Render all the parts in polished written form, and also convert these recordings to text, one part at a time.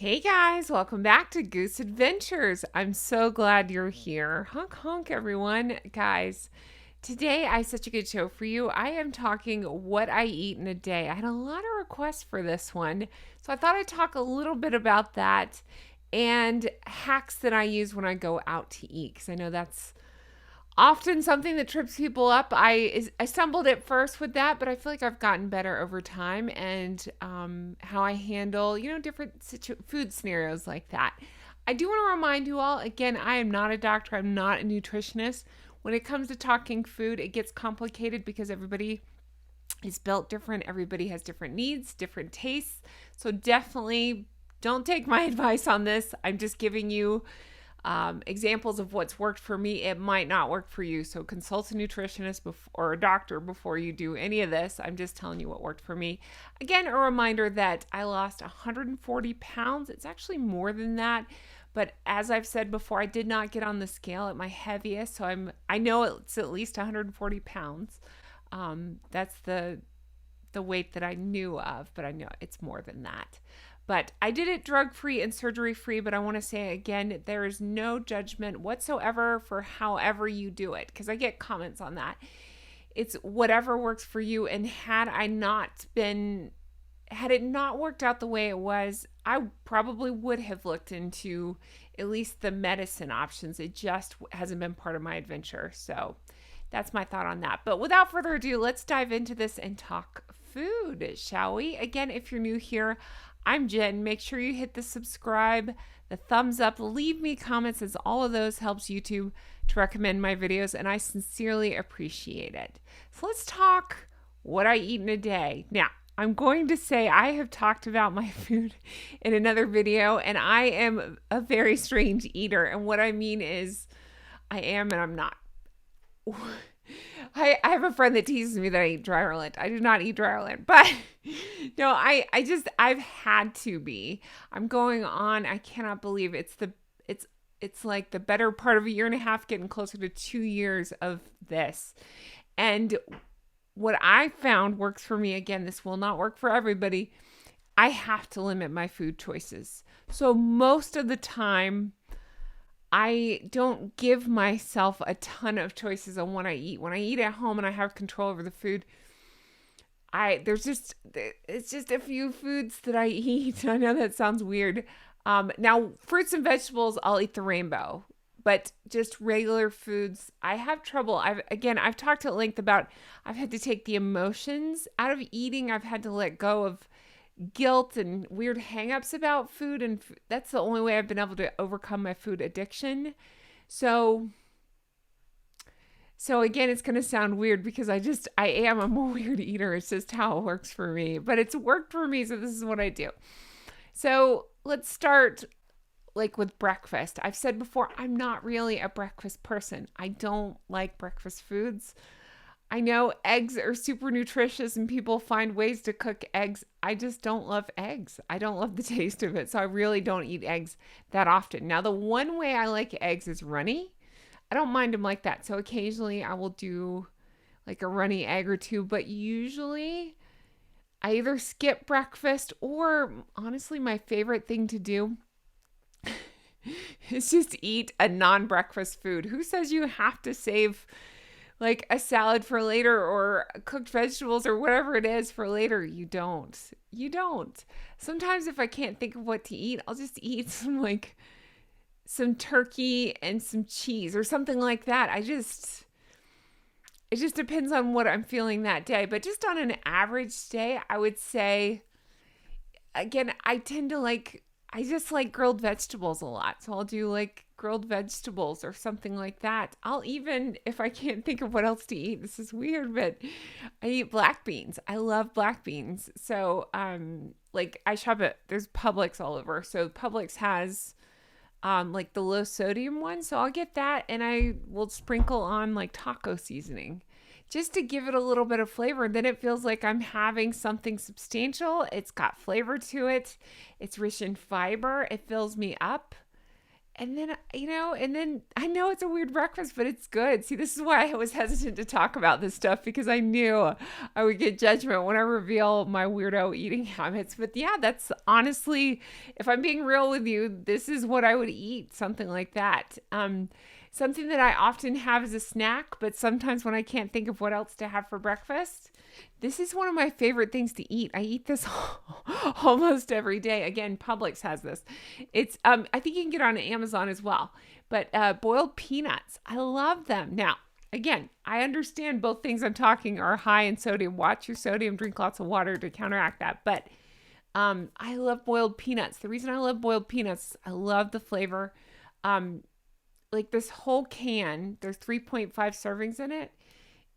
Hey guys, welcome back to Goose Adventures. I'm so glad you're here. Honk honk everyone. Guys, today I have such a good show for you. I am talking what I eat in a day. I had a lot of requests for this one, so I thought I'd talk a little bit about that and hacks that I use when I go out to eat, because I know that's often something that trips people up. I stumbled at first with that, but I feel like I've gotten better over time, and how I handle different food scenarios like that. I do want to remind you all again, I am not a doctor. I'm not a nutritionist. When it comes to talking food, it gets complicated because everybody is built different. Everybody has different needs, different tastes. So definitely don't take my advice on this. I'm just giving you examples of what's worked for me. It might not work for you, so consult a nutritionist or a doctor before you do any of this. I'm just telling you what worked for me. Again, a reminder that I lost 140 pounds. It's actually more than that, but as I've said before, I did not get on the scale at my heaviest, so I know it's at least 140 pounds. That's the weight that I knew of, but I know it's more than that. But I did it drug-free and surgery-free, but I want to say again, there is no judgment whatsoever for however you do it, because I get comments on that. It's whatever works for you, and had it not worked out the way it was, I probably would have looked into at least the medicine options. It just hasn't been part of my adventure. So that's my thought on that. But without further ado, let's dive into this and talk food, shall we? Again, if you're new here, I'm Jen. Make sure you hit the subscribe, the thumbs up, leave me comments, as all of those helps YouTube to recommend my videos, and I sincerely appreciate it. So let's talk what I eat in a day. Now, I'm going to say I have talked about my food in another video, and I am a very strange eater. And what I mean is I am and I'm not. I have a friend that teases me that I eat dry Ireland. I do not eat dry Ireland, but no, I've had to be. I'm going on. I cannot believe it's like the better part of a year and a half, getting closer to 2 years of this. And what I found works for me, again, this will not work for everybody. I have to limit my food choices. So most of the time, I don't give myself a ton of choices on what I eat. When I eat at home and I have control over the food, it's just a few foods that I eat. I know that sounds weird. Now, fruits and vegetables, I'll eat the rainbow, but just regular foods, I have trouble. I've talked at length about, I've had to take the emotions out of eating. I've had to let go of guilt and weird hangups about food, and that's the only way I've been able to overcome my food addiction. So again, it's going to sound weird because I'm a weird eater. It's just how it works for me, but it's worked for me. So this is what I do. So let's start with breakfast. I've said before, I'm not really a breakfast person. I don't like breakfast foods. I know eggs are super nutritious and people find ways to cook eggs. I just don't love eggs. I don't love the taste of it. So I really don't eat eggs that often. Now, the one way I like eggs is runny. I don't mind them like that. So occasionally I will do like a runny egg or two, but usually I either skip breakfast, or honestly, my favorite thing to do is just eat a non-breakfast food. Who says you have to save like a salad for later, or cooked vegetables or whatever it is for later? You don't. Sometimes if I can't think of what to eat, I'll just eat some turkey and some cheese or something like that. it just depends on what I'm feeling that day. But just on an average day, I would say, again, I just like grilled vegetables a lot. So I'll do like grilled vegetables or something like that. I'll even, if I can't think of what else to eat, this is weird, but I eat black beans. I love black beans. So, I shop there's Publix all over. So Publix has, the low sodium one. So I'll get that, and I will sprinkle on like taco seasoning just to give it a little bit of flavor. Then it feels like I'm having something substantial. It's got flavor to it. It's rich in fiber. It fills me up. And then, and then I know it's a weird breakfast, but it's good. See, this is why I was hesitant to talk about this stuff, because I knew I would get judgment when I reveal my weirdo eating habits. But yeah, that's honestly, if I'm being real with you, this is what I would eat, something like that. Something that I often have as a snack, but sometimes when I can't think of what else to have for breakfast, this is one of my favorite things to eat. I eat this almost every day. Again, Publix has this. It's I think you can get it on Amazon as well. But boiled peanuts, I love them. Now, again, I understand both things I'm talking are high in sodium. Watch your sodium. Drink lots of water to counteract that. But I love boiled peanuts. The reason I love boiled peanuts, I love the flavor. Like this whole can, there's 3.5 servings in it.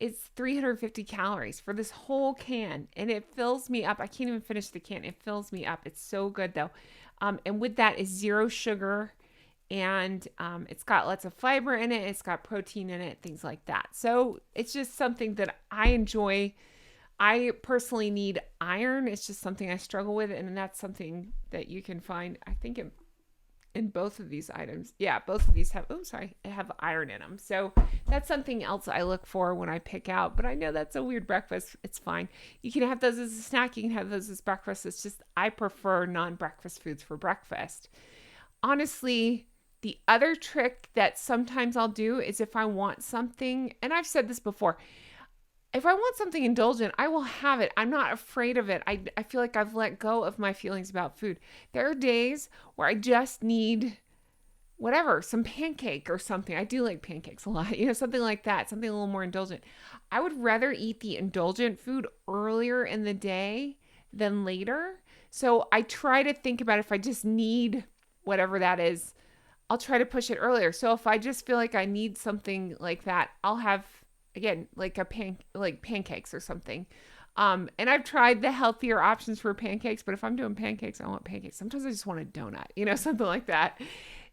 It's 350 calories for this whole can, and it fills me up. I can't even finish the can. It fills me up. It's so good though. And with that is zero sugar, and it's got lots of fiber in it. It's got protein in it, things like that. So it's just something that I enjoy. I personally need iron. It's just something I struggle with, and that's something that you can find, I think, in both of these items. Yeah, both of these have iron in them. So that's something else I look for when I pick out. But I know that's a weird breakfast. It's fine. You can have those as a snack. You can have those as breakfast. It's just I prefer non-breakfast foods for breakfast. Honestly, the other trick that sometimes I'll do is if I want something, and I've said this before, if I want something indulgent, I will have it. I'm not afraid of it. I feel like I've let go of my feelings about food. There are days where I just need whatever, some pancake or something. I do like pancakes a lot, something like that, something a little more indulgent. I would rather eat the indulgent food earlier in the day than later. So I try to think about if I just need whatever that is, I'll try to push it earlier. So if I just feel like I need something like that, I'll have, again, like pancakes or something. And I've tried the healthier options for pancakes, but if I'm doing pancakes, I want pancakes. Sometimes I just want a donut, something like that.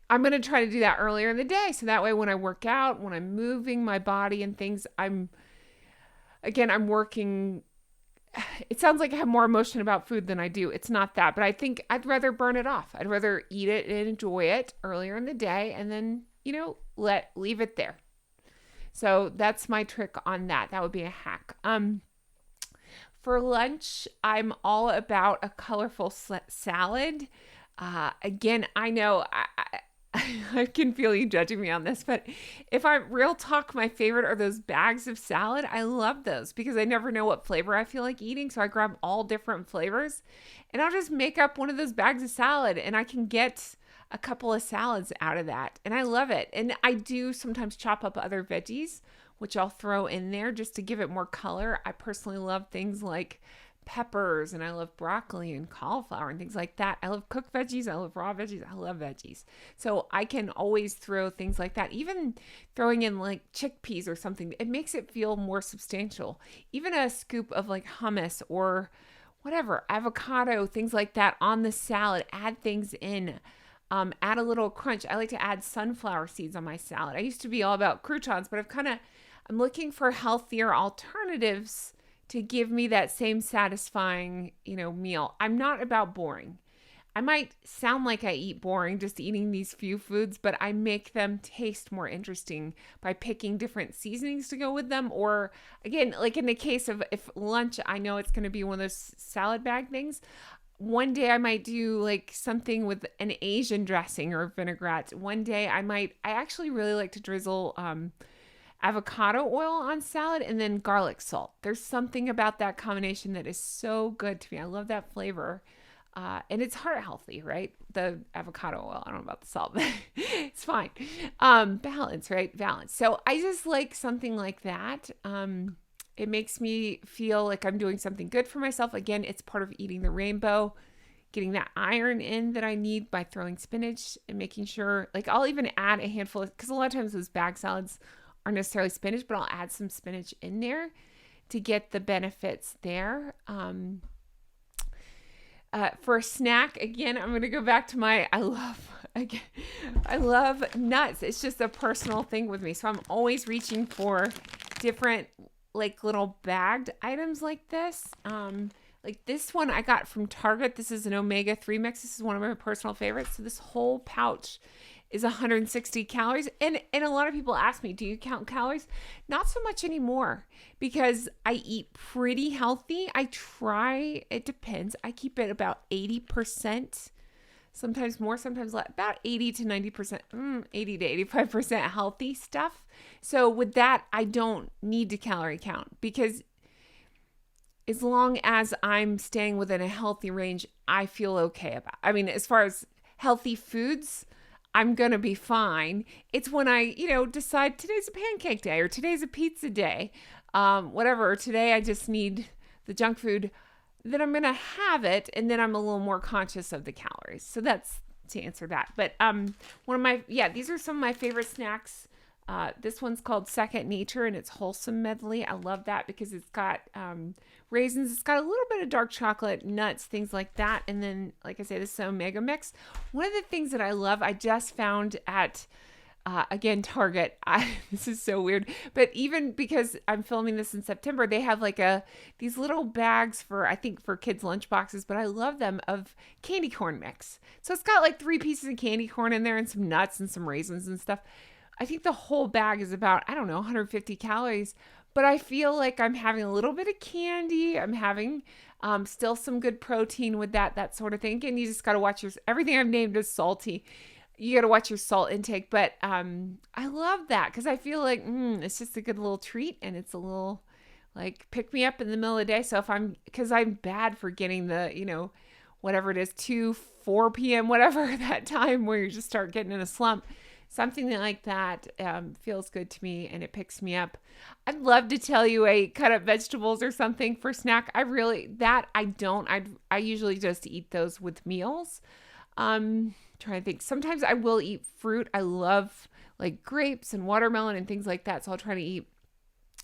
I'm going to try to do that earlier in the day. So that way, when I work out, when I'm moving my body and things, I'm working. It sounds like I have more emotion about food than I do. It's not that, but I think I'd rather burn it off. I'd rather eat it and enjoy it earlier in the day and then, leave it there. So that's my trick on that. That would be a hack. For lunch, I'm all about a colorful salad. Again, I know I can feel you judging me on this, but if I'm real talk, my favorite are those bags of salad. I love those because I never know what flavor I feel like eating. So I grab all different flavors and I'll just make up one of those bags of salad and I can get a couple of salads out of that. And I love it. And I do sometimes chop up other veggies, which I'll throw in there just to give it more color. I personally love things like peppers and I love broccoli and cauliflower and things like that. I love cooked veggies. I love raw veggies. I love veggies. So I can always throw things like that. Even throwing in like chickpeas or something, it makes it feel more substantial. Even a scoop of like hummus or whatever, avocado, things like that on the salad, add things in. Add a little crunch. I like to add sunflower seeds on my salad. I used to be all about croutons, but I'm looking for healthier alternatives to give me that same satisfying, meal. I'm not about boring. I might sound like I eat boring just eating these few foods, but I make them taste more interesting by picking different seasonings to go with them. Or again, like in the case of if lunch, I know it's going to be one of those salad bag things. One day I might do like something with an Asian dressing or vinaigrette. One day I actually really like to drizzle avocado oil on salad and then garlic salt. There's something about that combination that is so good to me. I love that flavor. And it's heart healthy, right? The avocado oil. I don't know about the salt, but it's fine. Balance, right? Balance. So I just like something like that. It makes me feel like I'm doing something good for myself. Again, it's part of eating the rainbow, getting that iron in that I need by throwing spinach and making sure, like I'll even add a handful because a lot of times those bag salads aren't necessarily spinach, but I'll add some spinach in there to get the benefits there. For a snack, again, I'm going to go back to I love nuts. It's just a personal thing with me. So I'm always reaching for different like little bagged items like this. Like this one I got from Target. This is an omega-3 mix. This is one of my personal favorites. So this whole pouch is 160 calories. And a lot of people ask me, do you count calories? Not so much anymore because I eat pretty healthy. I try, it depends. I keep it about 80%, sometimes more, sometimes less, about 80 to 90%, 80 to 85% healthy stuff. So with that, I don't need to calorie count because as long as I'm staying within a healthy range, I feel okay about. I mean, as far as healthy foods, I'm going to be fine. It's when I, decide today's a pancake day or today's a pizza day, whatever, or today I just need the junk food, then I'm going to have it. And then I'm a little more conscious of the calories. So that's to answer that. But these are some of my favorite snacks. This one's called Second Nature and it's wholesome medley. I love that because it's got raisins. It's got a little bit of dark chocolate, nuts, things like that. And then, like I say, this is Omega Mix. One of the things that I love, I just found at, again, Target. This is so weird. But even because I'm filming this in September, they have like these little bags for kids' lunch boxes, but I love them, of candy corn mix. So it's got like 3 pieces of candy corn in there and some nuts and some raisins and stuff. I think the whole bag is about, 150 calories, but I feel like I'm having a little bit of candy. I'm having still some good protein with that sort of thing. And you just got to watch everything I've named is salty. You got to watch your salt intake. But I love that because I feel like it's just a good little treat and it's a little like pick me up in the middle of the day. So because I'm bad for getting the, whatever it is, 4 p.m., whatever, that time where you just start getting in a slump. Something like that feels good to me and it picks me up. I'd love to tell you a cut up vegetables or something for snack. I usually just eat those with meals. Trying to think. Sometimes I will eat fruit. I love like grapes and watermelon and things like that. So I'll try to eat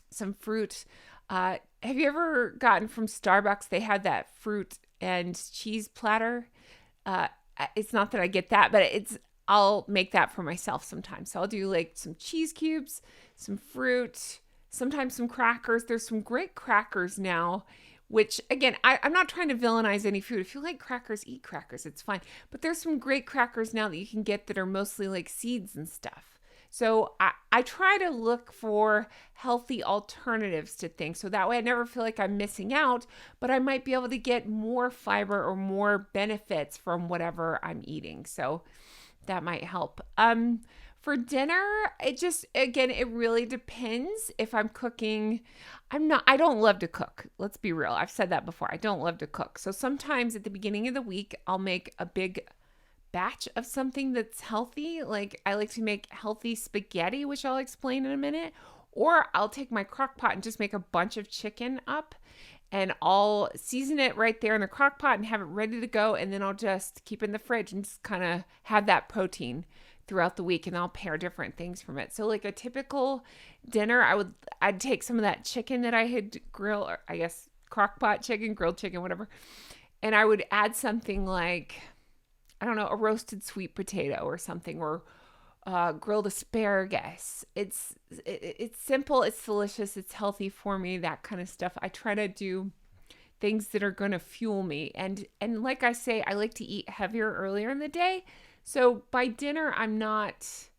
some fruit. Have you ever gotten from Starbucks? They had that fruit and cheese platter. It's not that I get that, but I'll make that for myself sometimes. So I'll do like some cheese cubes, some fruit, sometimes some crackers. There's some great crackers now, which again, I'm not trying to villainize any food. If you like crackers, eat crackers. It's fine. But there's some great crackers now that you can get that are mostly like seeds and stuff. So I try to look for healthy alternatives to things. So that way I never feel like I'm missing out, but I might be able to get more fiber or more benefits from whatever I'm eating. So that might help. For dinner, it really depends if I'm cooking. I don't love to cook. Let's be real. I've said that before. I don't love to cook. So sometimes at the beginning of the week, I'll make a big batch of something that's healthy. Like I like to make healthy spaghetti, which I'll explain in a minute. Or I'll take my crock pot and just make a bunch of chicken up. And I'll season it right there in the crock pot and have it ready to go. And then I'll just keep it in the fridge and just kind of have that protein throughout the week. And I'll pair different things from it. So like a typical dinner, I'd take some of that chicken that I had grilled, or I guess crock pot chicken, grilled chicken, whatever. And I would add something like, I don't know, a roasted sweet potato or something, or grilled asparagus. It's simple, it's delicious, it's healthy for me, that kind of stuff. I try to do things that are going to fuel me. And like I say, I like to eat heavier earlier in the day. So by dinner, I'm not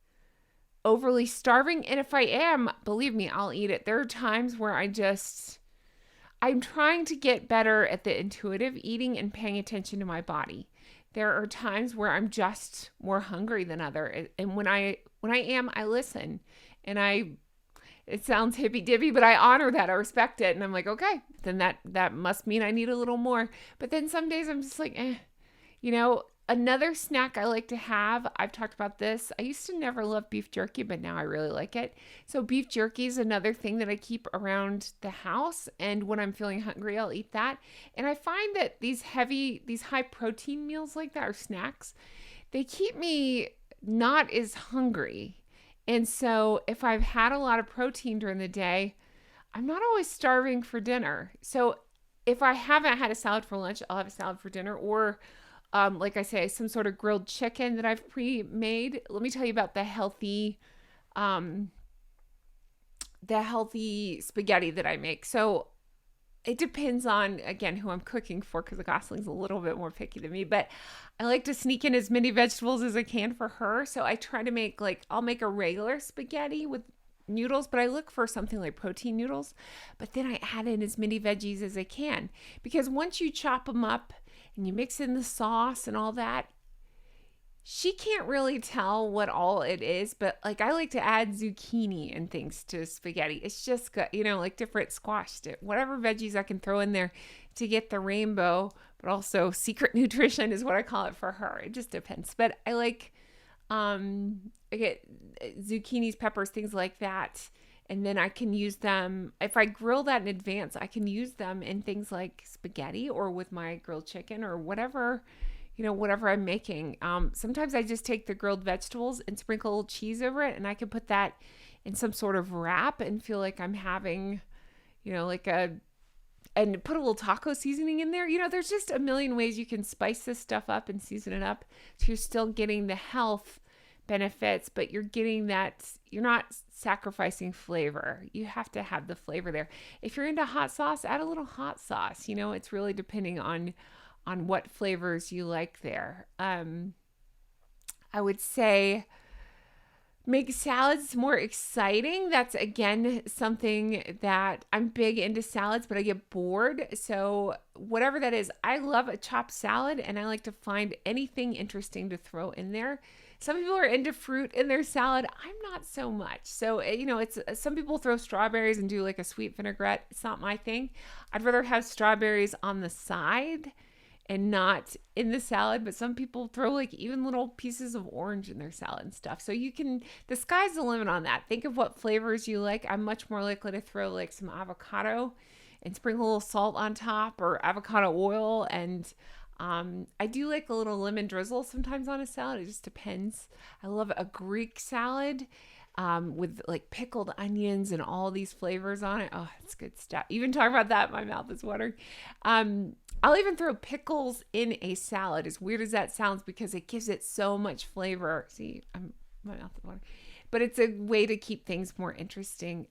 overly starving. And if I am, believe me, I'll eat it. There are times where I'm trying to get better at the intuitive eating and paying attention to my body. There are times where I'm just more hungry than other. And when I am, I listen. And it sounds hippy-dippy, but I honor that. I respect it. And I'm like, okay, then that must mean I need a little more. But then some days I'm just like, another snack I like to have, I've talked about this. I used to never love beef jerky, but now I really like it. So beef jerky is another thing that I keep around the house. And when I'm feeling hungry, I'll eat that. And I find that these high protein meals like that, or snacks, they keep me not as hungry. And so if I've had a lot of protein during the day, I'm not always starving for dinner. So if I haven't had a salad for lunch, I'll have a salad for dinner, or like I say, some sort of grilled chicken that I've pre-made. Let me tell you about the healthy spaghetti that I make. So it depends on, again, who I'm cooking for, because the Gosling's a little bit more picky than me. But I like to sneak in as many vegetables as I can for her. So I try to make I'll make a regular spaghetti with noodles, but I look for something like protein noodles. But then I add in as many veggies as I can, because once you chop them up and you mix in the sauce and all that, she can't really tell what all it is. But like, I like to add zucchini and things to spaghetti. It's just good, like different squash, whatever veggies I can throw in there to get the rainbow, but also secret nutrition is what I call it for her. It just depends. But I like, I get zucchinis, peppers, things like that. And then I can use them, if I grill that in advance, I can use them in things like spaghetti or with my grilled chicken or whatever, whatever I'm making. Sometimes I just take the grilled vegetables and sprinkle a little cheese over it, and I can put that in some sort of wrap and feel like I'm having, and put a little taco seasoning in there. There's just a million ways you can spice this stuff up and season it up so you're still getting the health benefits, but you're not sacrificing flavor. You have to have the flavor there. If you're into hot sauce, add a little hot sauce. It's really depending on what flavors you like there. I would say make salads more exciting. That's, again, something that I'm big into salads, but I get bored. So whatever that is, I love a chopped salad, and I like to find anything interesting to throw in there. Some people are into fruit in their salad. I'm not so much. So, it's some people throw strawberries and do like a sweet vinaigrette. It's not my thing. I'd rather have strawberries on the side and not in the salad, but some people throw like even little pieces of orange in their salad and stuff. So the sky's the limit on that. Think of what flavors you like. I'm much more likely to throw like some avocado and sprinkle a little salt on top, or avocado oil. And I do like a little lemon drizzle sometimes on a salad. It just depends. I love a Greek salad with like pickled onions and all these flavors on it. Oh, it's good stuff. Even talking about that, my mouth is watering. I'll even throw pickles in a salad, as weird as that sounds, because it gives it so much flavor. See, my mouth is watering. But it's a way to keep things more interesting.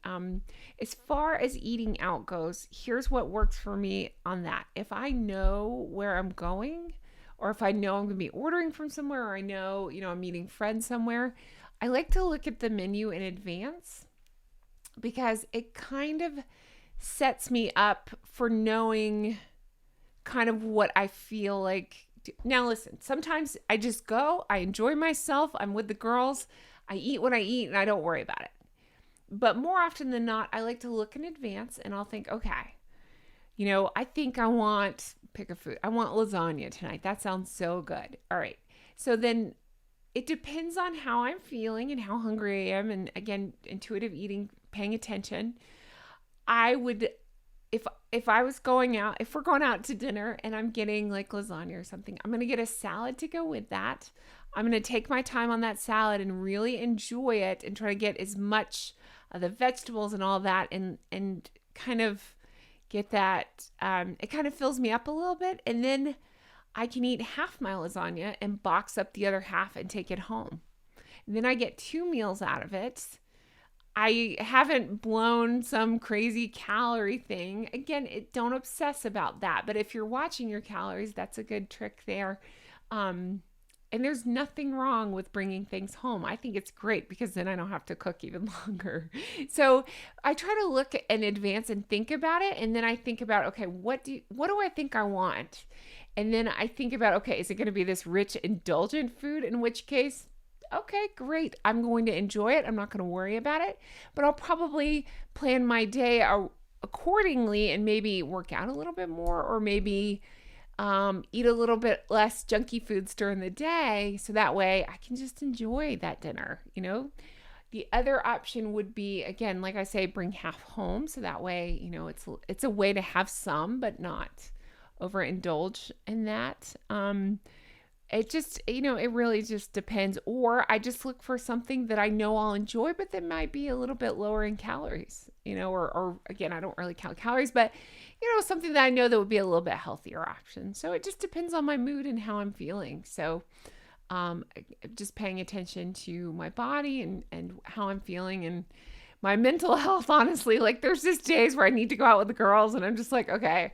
As far as eating out goes, here's what works for me on that. If I know where I'm going, or if I know I'm going to be ordering from somewhere, or I know, I'm meeting friends somewhere, I like to look at the menu in advance, because it kind of sets me up for knowing kind of what I feel like. Now listen, sometimes I just go, I enjoy myself, I'm with the girls, I eat what I eat, and I don't worry about it. But more often than not, I like to look in advance, and I'll think, okay, I think I want, pick a food, I want lasagna tonight. That sounds so good. All right. So then it depends on how I'm feeling and how hungry I am. And again, intuitive eating, paying attention. I would, if we're going out to dinner and I'm getting like lasagna or something, I'm going to get a salad to go with that. I'm going to take my time on that salad and really enjoy it and try to get as much of the vegetables and all that, and kind of get that. It kind of fills me up a little bit, and then I can eat half my lasagna and box up the other half and take it home. And then I get 2 meals out of it. I haven't blown some crazy calorie thing. Again, don't obsess about that. But if you're watching your calories, that's a good trick there. And there's nothing wrong with bringing things home. I think it's great, because then I don't have to cook even longer. So I try to look in advance and think about it. And then I think about, okay, what do I think I want? And then I think about, okay, is it going to be this rich, indulgent food? In which case, okay, great. I'm going to enjoy it. I'm not going to worry about it, but I'll probably plan my day accordingly and maybe work out a little bit more, or maybe eat a little bit less junky foods during the day. So that way I can just enjoy that dinner, The other option would be, again, like I say, bring half home. So that way, it's a way to have some, but not overindulge in that. It just, it really just depends. Or I just look for something that I know I'll enjoy, but that might be a little bit lower in calories, or again, I don't really count calories, but, something that I know that would be a little bit healthier option. So it just depends on my mood and how I'm feeling. So just paying attention to my body and how I'm feeling, and my mental health, honestly. Like, there's just days where I need to go out with the girls, and I'm just like, okay,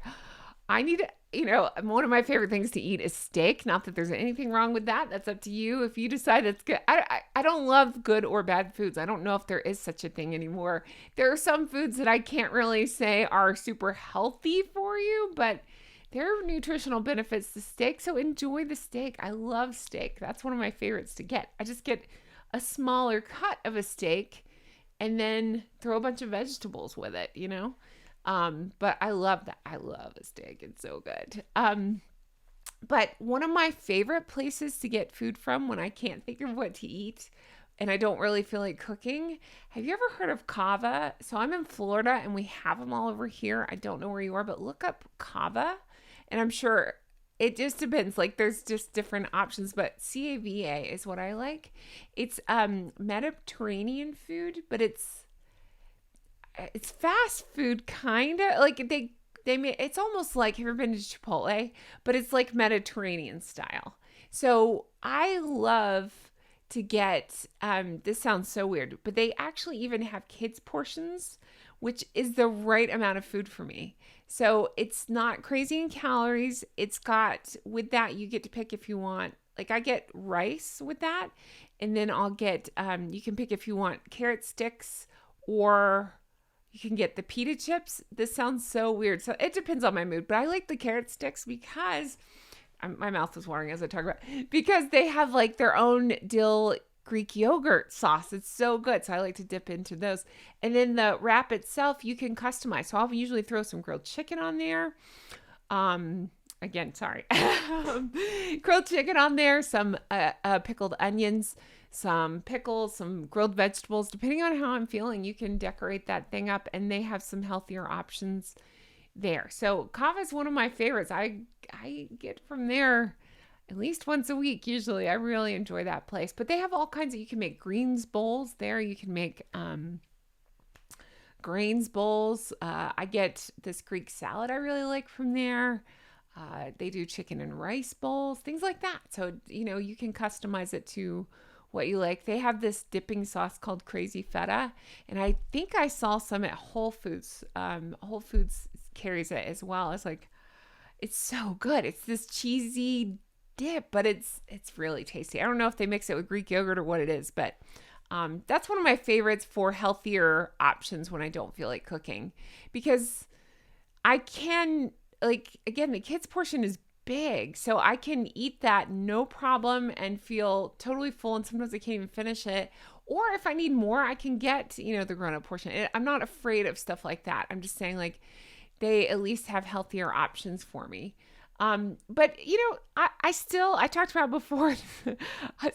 I need to, one of my favorite things to eat is steak. Not that there's anything wrong with that. That's up to you. If you decide that's good. I don't love good or bad foods. I don't know if there is such a thing anymore. There are some foods that I can't really say are super healthy for you, but there are nutritional benefits to steak. So enjoy the steak. I love steak. That's one of my favorites to get. I just get a smaller cut of a steak and then throw a bunch of vegetables with it. But I love that. I love a steak. It's so good. But one of my favorite places to get food from when I can't think of what to eat and I don't really feel like cooking. Have you ever heard of kava? So I'm in Florida and we have them all over here. I don't know where you are, but look up kava and I'm sure it just depends. Like there's just different options, but CAVA is what I like. It's Mediterranean food, but it's fast food kind of like they made it's almost like, have you ever been to Chipotle? But it's like Mediterranean style. So I love to get this sounds so weird, but they actually even have kids portions, which is the right amount of food for me. So it's not crazy in calories. It's got, with that, you get to pick if you want, like I get rice with that. And then I'll get, you can pick if you want carrot sticks or you can get the pita chips. This sounds so weird. So it depends on my mood, but I like the carrot sticks because my mouth was watering as I talk about it, because they have like their own dill Greek yogurt sauce. It's so good. So I like to dip into those. And then the wrap itself, you can customize. So I'll usually throw some grilled chicken on there. Again, sorry. Grilled chicken on there, some pickled onions, some pickles, some grilled vegetables. Depending on how I'm feeling, you can decorate that thing up, and they have some healthier options there. So kava is one of my favorites. I get from there at least once a week usually. I really enjoy that place. But they have all kinds of, you can make greens bowls there. You can make grains bowls. I get this Greek salad I really like from there. They do chicken and rice bowls, things like that. So, you can customize it to what you like. They have this dipping sauce called Crazy Feta, and I think I saw some at Whole Foods. Whole Foods carries it as well. It's so good. It's this cheesy dip, but it's really tasty. I don't know if they mix it with Greek yogurt or what it is, but that's one of my favorites for healthier options when I don't feel like cooking, because I can, like, again, the kids portion is big, so I can eat that no problem and feel totally full, and sometimes I can't even finish it. Or if I need more, I can get, the grown-up portion. I'm not afraid of stuff like that. I'm just saying, like, they at least have healthier options for me. But I talked about before,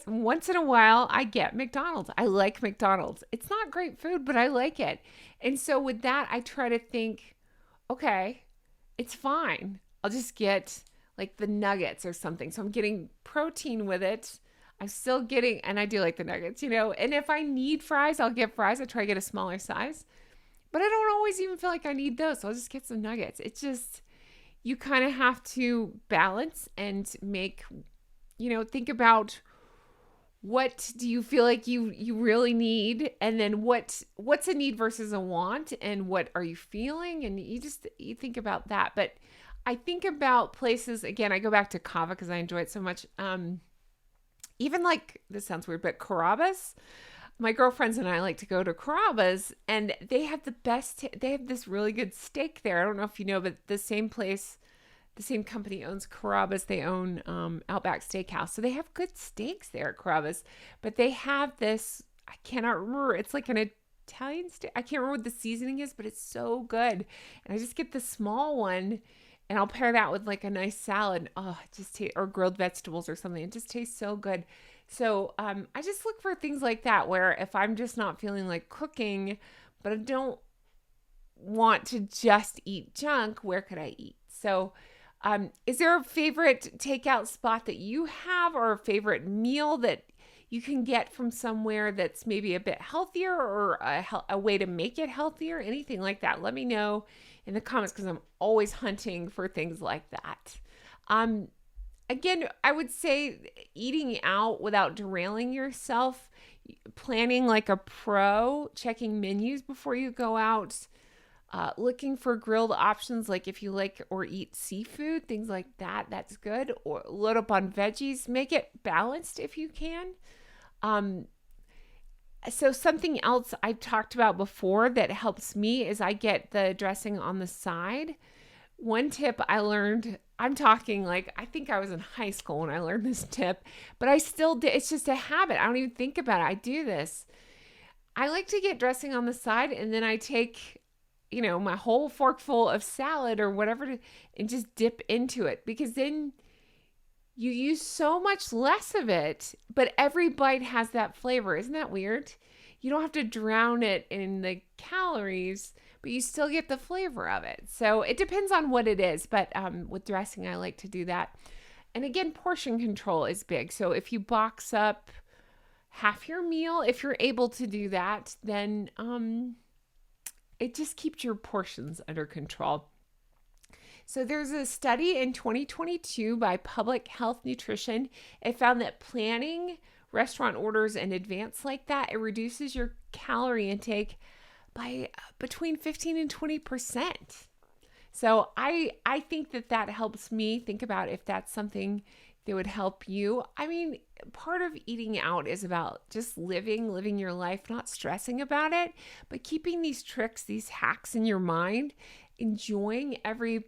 once in a while I get McDonald's. I like McDonald's. It's not great food, but I like it. And so with that, I try to think, okay, it's fine. I'll just get like the nuggets or something. So I'm getting protein with it. I'm still getting, and I do like the nuggets, and if I need fries, I'll get fries. I try to get a smaller size, but I don't always even feel like I need those. So I'll just get some nuggets. It's just, you kind of have to balance and make, think about what do you feel like you really need, and then what's a need versus a want, and what are you feeling, and you think about that. But I think about places, again, I go back to kava because I enjoy it so much. Even like, this sounds weird, but Carrabba's. My girlfriends and I like to go to Carrabba's, and they have they have this really good steak there. I don't know if you know, but the same company owns Carrabba's. They own Outback Steakhouse. So they have good steaks there at Carrabba's. But they have this, I cannot remember, it's like an Italian steak. I can't remember what the seasoning is, but it's so good. And I just get the small one, and I'll pair that with like a nice salad. Oh, it just or grilled vegetables or something. It just tastes so good. So I just look for things like that, where if I'm just not feeling like cooking, but I don't want to just eat junk, where could I eat? So is there a favorite takeout spot that you have, or a favorite meal that you can get from somewhere that's maybe a bit healthier, or a way to make it healthier? Anything like that, let me know in the comments, because I'm always hunting for things like that. Again, I would say eating out without derailing yourself, planning like a pro, checking menus before you go out. Looking for grilled options, like if you like or eat seafood, things like that, that's good. Or load up on veggies. Make it balanced if you can. Um, so something else I've talked about before that helps me is I get the dressing on the side. One tip I learned, I'm talking like, I think I was in high school when I learned this tip, but I still did. It's just a habit. I don't even think about it. I do this. I like to get dressing on the side, and then I take, my whole forkful of salad or whatever and just dip into it, because then you use so much less of it, but every bite has that flavor. Isn't that weird? You don't have to drown it in the calories, but you still get the flavor of it. So it depends on what it is. But with dressing, I like to do that. And again, portion control is big. So if you box up half your meal, if you're able to do that, then it just keeps your portions under control. So there's a study in 2022 by Public Health Nutrition. It found that planning restaurant orders in advance like that, it reduces your calorie intake by between 15 and 20%. So I think that helps me think about if that's something that would help you. I mean, part of eating out is about just living your life, not stressing about it, but keeping these tricks, these hacks in your mind, enjoying every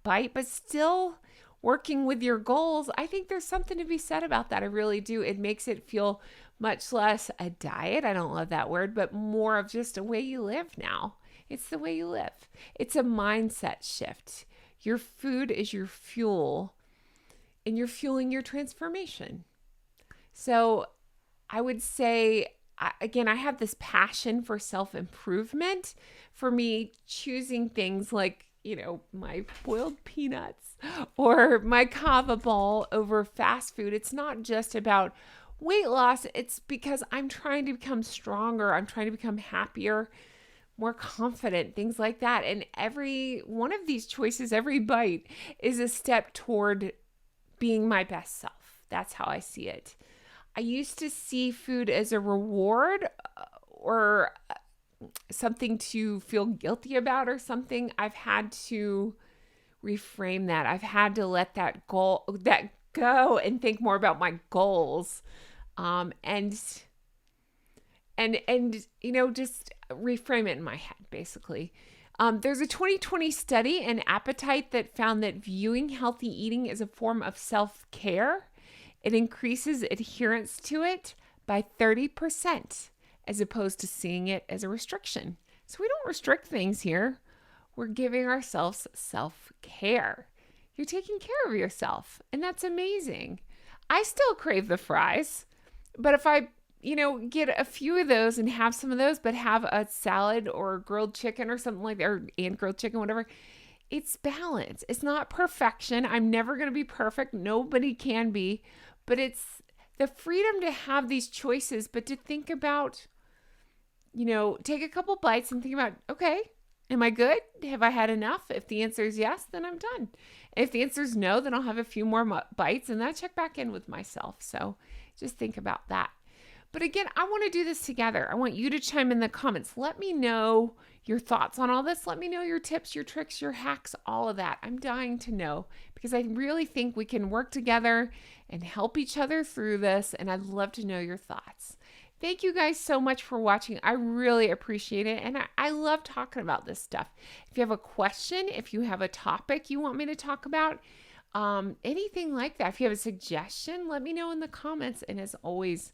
bite, but still working with your goals. I think there's something to be said about that. I really do. It makes it feel much less a diet. I don't love that word, but more of just a way you live now. It's the way you live. It's a mindset shift. Your food is your fuel, and you're fueling your transformation. So I would say, again, I have this passion for self-improvement. For me, choosing things like, my boiled peanuts or my kava ball over fast food. It's not just about weight loss. It's because I'm trying to become stronger. I'm trying to become happier, more confident, things like that. And every one of these choices, every bite is a step toward being my best self. That's how I see it. I used to see food as a reward or something to feel guilty about or something. I've had to reframe that. I've had to let that go and think more about my goals. And just reframe it in my head, basically. There's a 2020 study in Appetite that found that viewing healthy eating as a form of self-care, it increases adherence to it by 30%, as opposed to seeing it as a restriction. So we don't restrict things here. We're giving ourselves self-care. You're taking care of yourself, and that's amazing. I still crave the fries, but if I get a few of those and have some of those, but have a salad or grilled chicken or something like that, and grilled chicken, whatever, it's balance. It's not perfection. I'm never going to be perfect. Nobody can be, but it's the freedom to have these choices, but to think about, take a couple bites and think about, okay, am I good? Have I had enough? If the answer is yes, then I'm done. If the answer is no, then I'll have a few more bites and then I check back in with myself. So just think about that. But again, I want to do this together. I want you to chime in the comments. Let me know your thoughts on all this. Let me know your tips, your tricks, your hacks, all of that. I'm dying to know, because I really think we can work together and help each other through this. And I'd love to know your thoughts. Thank you guys so much for watching. I really appreciate it. And I love talking about this stuff. If you have a question, if you have a topic you want me to talk about, anything like that, if you have a suggestion, let me know in the comments. And as always,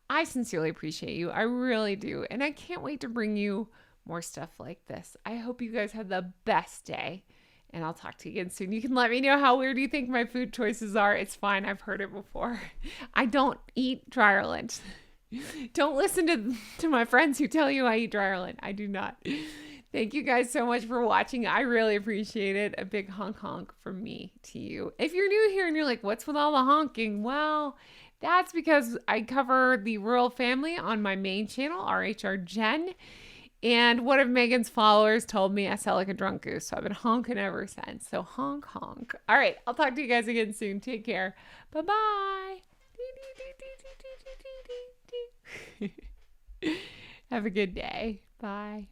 I sincerely appreciate you. I really do. And I can't wait to bring you more stuff like this. I hope you guys have the best day. And I'll talk to you again soon. You can let me know how weird you think my food choices are. It's fine. I've heard it before. I don't eat dryer lunch. Don't listen to my friends who tell you I eat dryer lunch. I do not. Thank you guys so much for watching. I really appreciate it. A big honk honk from me to you. If you're new here and you're like, what's with all the honking? Well, that's because I cover the royal family on my main channel, RHR Jen. And one of Megan's followers told me I sound like a drunk goose. So I've been honking ever since. So honk, honk. All right. I'll talk to you guys again soon. Take care. Bye-bye. Have a good day. Bye.